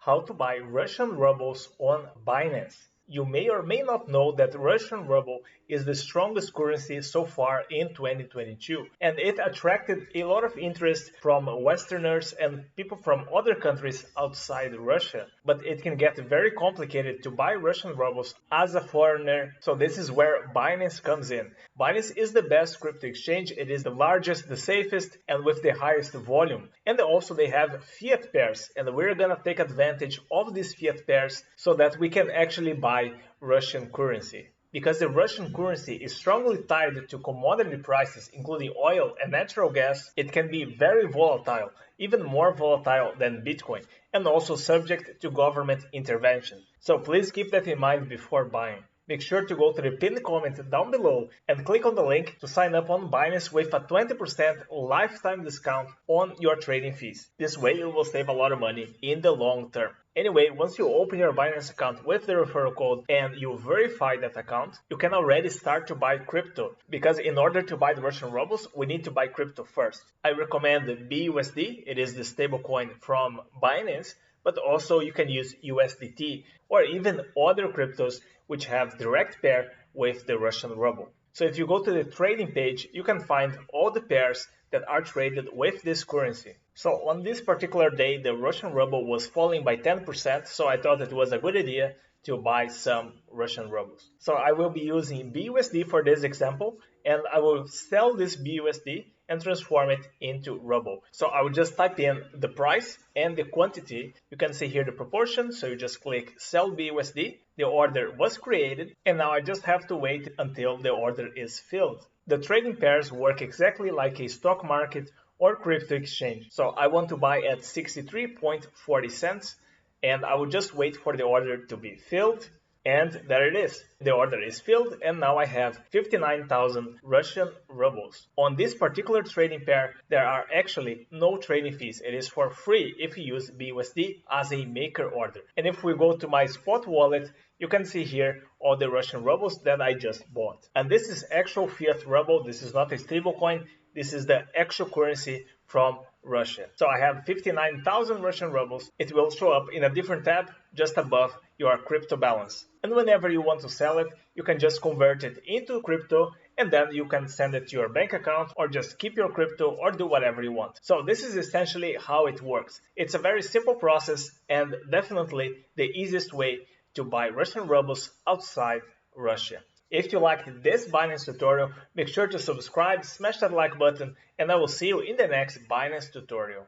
how to buy Russian rubles on Binance. You may or may not know that Russian ruble is the strongest currency so far in 2022, and it attracted a lot of interest from Westerners and people from other countries outside Russia. But it can get very complicated to buy Russian rubles as a foreigner, so this is where Binance comes in. Binance is the best crypto exchange. It is the largest, the safest, and with the highest volume. And also they have fiat pairs, and we're gonna take advantage of these fiat pairs so that we can actually buy Russian currency. Because the Russian currency is strongly tied to commodity prices, including oil and natural gas, it can be very volatile, even more volatile than Bitcoin, and also subject to government intervention. So please keep that in mind before buying. Make sure to go to the pinned comment down below and click on the link to sign up on Binance with a 20% lifetime discount on your trading fees. This way you will save a lot of money in the long term. Anyway, once you open your Binance account with the referral code and you verify that account, you can already start to buy crypto. Because in order to buy the Russian rubles, we need to buy crypto first. I recommend the BUSD, it is the stablecoin from Binance, but also you can use USDT or even other cryptos which have direct pair with the Russian ruble. So if you go to the trading page, you can find all the pairs that are traded with this currency. So on this particular day, the Russian ruble was falling by 10%, so I thought it was a good idea to buy some Russian rubles. So I will be using BUSD for this example, and I will sell this BUSD and transform it into ruble. So I will just type in the price and the quantity. You can see here the proportion, so you just click sell BUSD. The order was created, and now I just have to wait until the order is filled. The trading pairs work exactly like a stock market or crypto exchange. So I want to buy at 63.40 cents, and I will just wait for the order to be filled. And there it is. The order is filled, and now I have 59,000 Russian rubles. On this particular trading pair, there are actually no trading fees. It is for free if you use BUSD as a maker order. And if we go to my spot wallet, you can see here all the Russian rubles that I just bought. And this is actual fiat ruble. This is not a stablecoin. This is the actual currency from Russia. So I have 59,000 Russian rubles. It will show up in a different tab just above your crypto balance. And whenever you want to sell it, you can just convert it into crypto, and then you can send it to your bank account or just keep your crypto or do whatever you want. So this is essentially how it works. It's a very simple process and definitely the easiest way to buy Russian rubles outside Russia. If you liked this Binance tutorial, make sure to subscribe, smash that like button, and I will see you in the next Binance tutorial.